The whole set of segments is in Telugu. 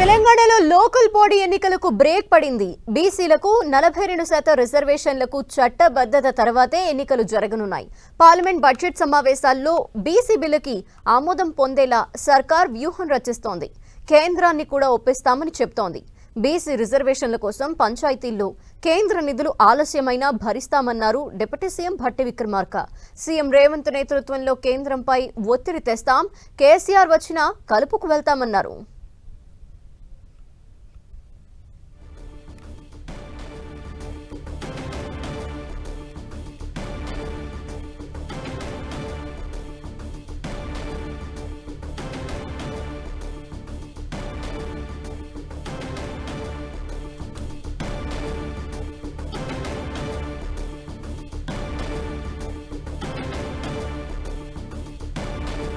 తెలంగాణలో లోకల్ బాడీ ఎన్నికలకు బ్రేక్ పడింది. బీసీలకు 42% రిజర్వేషన్లకు చట్టబద్ధత తర్వాతే ఎన్నికలు జరగనున్నాయి. పార్లమెంట్ బడ్జెట్ సమావేశాల్లో బీసీ బిల్లుకి ఆమోదం పొందేలా సర్కార్ వ్యూహం రచిస్తోంది. కేంద్రాన్ని కూడా ఒప్పిస్తామని చెప్తోంది. బీసీ రిజర్వేషన్ల కోసం పంచాయతీల్లో కేంద్ర నిధులు ఆలస్యమైనా భరిస్తామన్నారు deputy CM Bhatti Vikramarka. CM Revanth నేతృత్వంలో కేంద్రంపై ఒత్తిడి తెస్తాం, కేసీఆర్ వచ్చినా కలుపుకు వెళ్తామన్నారు.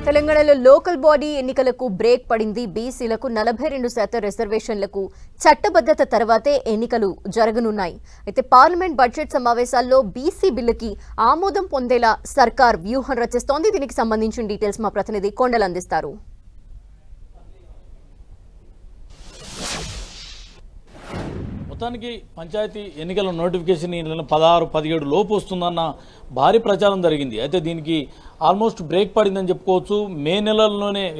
తెలంగాణలో లోకల్ బాడీ ఎన్నికలకు బ్రేక్ పడింది. బీసీలకు 42% రిజర్వేషన్లకు చట్టబద్ధత తర్వాతే ఎన్నికలు జరగనున్నాయి. అయితే పార్లమెంట్ బడ్జెట్ సమావేశాల్లో బీసీ బిల్లుకి ఆమోదం పొందేలా సర్కార్ వ్యూహం రచిస్తోంది. దీనికి సంబంధించిన డీటెయిల్స్ మా ప్రతినిధి కొండలు అందిస్తారు. మొత్తానికి పంచాయతీ ఎన్నికల నోటిఫికేషన్ 16-17 లోపు వస్తుందన్న భారీ ప్రచారం జరిగింది. అయితే దీనికి ఆల్మోస్ట్ బ్రేక్ పడిందని చెప్పుకోవచ్చు.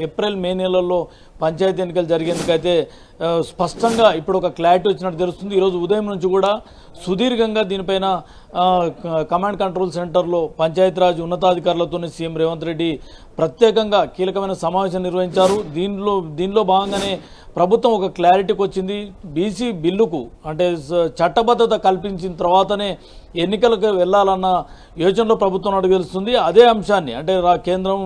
ఏప్రిల్ మే నెలల్లో పంచాయతీ ఎన్నికలు జరిగేందుకైతే స్పష్టంగా ఇప్పుడు ఒక క్లారిటీ వచ్చినట్టు తెలుస్తుంది. ఈరోజు ఉదయం నుంచి కూడా సుదీర్ఘంగా దీనిపైన కమాండ్ కంట్రోల్ సెంటర్లో పంచాయతీరాజ్ ఉన్నతాధికారులతో సీఎం రేవంత్ రెడ్డి ప్రత్యేకంగా కీలకమైన సమావేశం నిర్వహించారు. దీనిలో భాగంగానే ప్రభుత్వం ఒక క్లారిటీకి వచ్చింది. బీసీ బిల్లుకు అంటే చట్టబద్ధత కల్పించిన తర్వాతనే ఎన్నికలకు వెళ్లాలన్న యోచనలో ప్రభుత్వం అడుగు వేస్తుంది. అదే అంశాన్ని అంటే కేంద్రం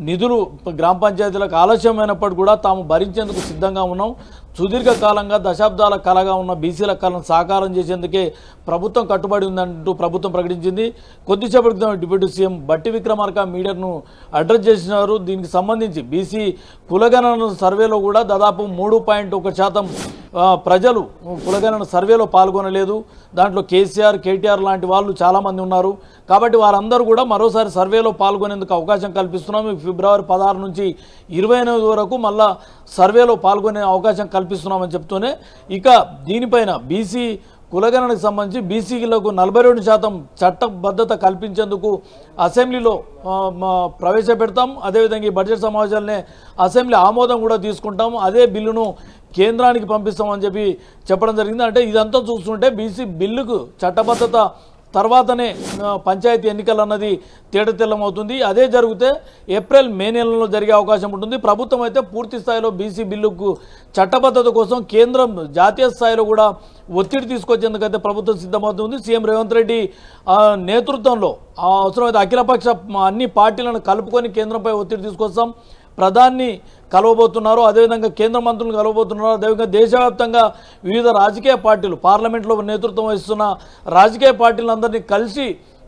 నిధులు గ్రామ పంచాయతీలకు ఆలస్యమైనప్పటికీ కూడా తాము భరించేందుకు సిద్ధంగా ఉన్నాం. సుదీర్ఘకాలంగా దశాబ్దాల కలగా ఉన్న బీసీల కళను సాకారం చేసేందుకే ప్రభుత్వం కట్టుబడి ఉందంటూ ప్రభుత్వం ప్రకటించింది. కొద్దిసేపటి క్రితం డిప్యూటీ సీఎం భట్టి విక్రమార్క మీడియాను అడ్రస్ చేసినారు. దీనికి సంబంధించి బీసీ కులగణన సర్వేలో కూడా దాదాపు 3.1% ప్రజలు కులగణన సర్వేలో పాల్గొనలేదు. దాంట్లో కేటీఆర్ లాంటి వాళ్ళు చాలామంది ఉన్నారు. కాబట్టి వారందరూ కూడా మరోసారి సర్వేలో పాల్గొనేందుకు అవకాశం కల్పిస్తున్నాం. ఫిబ్రవరి 16 నుంచి 28 వరకు మళ్ళా సర్వేలో పాల్గొనే అవకాశం కల్పిస్తున్నామని చెప్తూనే ఇక దీనిపైన బీసీ కులగణనకు సంబంధించి బీసీలకు 42% చట్టబద్ధత కల్పించేందుకు అసెంబ్లీలో ప్రవేశపెడతాం. అదేవిధంగా ఈ బడ్జెట్ సమావేశాలనే అసెంబ్లీ ఆమోదం కూడా తీసుకుంటాం. అదే బిల్లును కేంద్రానికి పంపిస్తామని చెప్పడం జరిగింది. అంటే ఇదంతా చూస్తుంటే బీసీ బిల్లుకు చట్టబద్ధత తర్వాతనే పంచాయతీ ఎన్నికలు అన్నది తేటతెల్లమవుతుంది. అదే జరిగితే ఏప్రిల్ మే నెలలో జరిగే అవకాశం ఉంటుంది. ప్రభుత్వం అయితే పూర్తి స్థాయిలో బీసీ బిల్లుకు చట్టబద్ధత కోసం కేంద్రం జాతీయ స్థాయిలో కూడా ఒత్తిడి తీసుకొచ్చేందుకైతే ప్రభుత్వం సిద్ధమవుతుంది. సీఎం రేవంత్ రెడ్డి నేతృత్వంలో అవసరమైతే అఖిలపక్ష అన్ని పార్టీలను కలుపుకొని కేంద్రంపై ఒత్తిడి తీసుకొస్తాం. ప్రధాని కలవబోతున్నారు, అదేవిధంగా కేంద్ర మంత్రులను కలవబోతున్నారు. అదేవిధంగా దేశవ్యాప్తంగా వివిధ రాజకీయ పార్టీలు పార్లమెంట్లో నేతృత్వం వహిస్తున్న రాజకీయ పార్టీలందరినీ కలిసి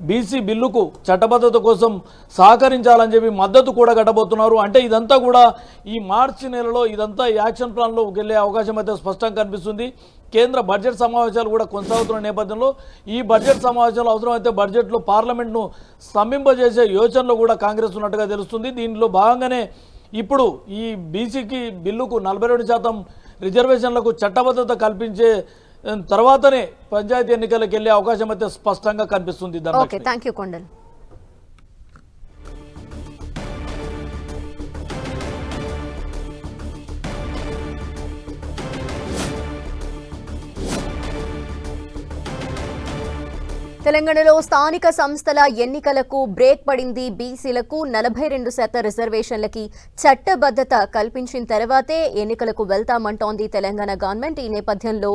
బీసీ బిల్లుకు చట్టబద్ధత కోసం సహకరించాలని చెప్పి మద్దతు కూడా కట్టబోతున్నారు. అంటే ఇదంతా కూడా ఈ మార్చి నెలలో ఇదంతా యాక్షన్ ప్లాన్లో వెళ్ళే అవకాశం అయితే స్పష్టంగా కనిపిస్తుంది. కేంద్ర బడ్జెట్ సమావేశాలు కూడా కొనసాగుతున్న నేపథ్యంలో ఈ బడ్జెట్ సమావేశాలు అవసరమైతే బడ్జెట్లో పార్లమెంట్ను స్తంభింపజేసే యోచనలో కూడా కాంగ్రెస్ ఉన్నట్టుగా తెలుస్తుంది. దీనిలో భాగంగానే ఇప్పుడు ఈ బీసీకి బిల్లుకు 42% రిజర్వేషన్లకు చట్టబద్ధత కల్పించే తర్వాతనే పంచాయతీ ఎన్నికలకు వెళ్లే అవకాశం అయితే స్పష్టంగా కనిపిస్తుంది. Thank you Kondal. తెలంగాణలో స్థానిక సంస్థల ఎన్నికలకు బ్రేక్ పడింది. బీసీలకు 42% రిజర్వేషన్లకి చట్టబద్ధత కల్పించిన తర్వాతే ఎన్నికలకు వెళ్తామంటోంది తెలంగాణ గవర్నమెంట్. ఈ నేపథ్యంలో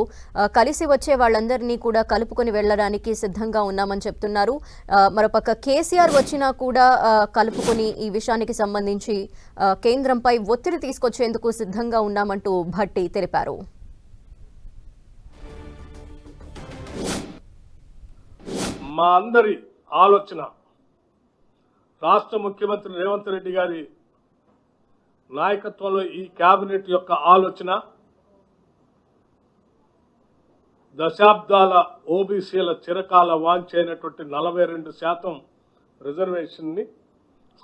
కలిసి వచ్చే వాళ్ళందరినీ కూడా కలుపుకొని వెళ్లడానికి సిద్ధంగా ఉన్నామని చెప్తున్నారు. మరోపక్క కేసీఆర్ వచ్చినా కూడా కలుపుకొని ఈ విషయానికి సంబంధించి కేంద్రంపై ఒత్తిడి తీసుకొచ్చేందుకు సిద్ధంగా ఉన్నామంటూ భట్టి తెలిపారు. మా అందరి ఆలోచన రాష్ట్ర ముఖ్యమంత్రి రేవంత్ రెడ్డి గారి నాయకత్వంలో ఈ కేబినెట్ యొక్క ఆలోచన దశాబ్దాల ఓబీసీల చిరకాల వాంఛైనటువంటి 42% రిజర్వేషన్ని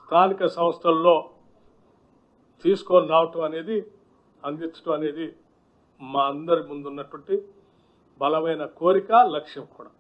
స్థానిక సంస్థల్లో తీసుకొని రావటం అనేది అందించడం అనేది మా అందరి ముందున్నటువంటి బలమైన కోరిక, లక్ష్యం కూడా.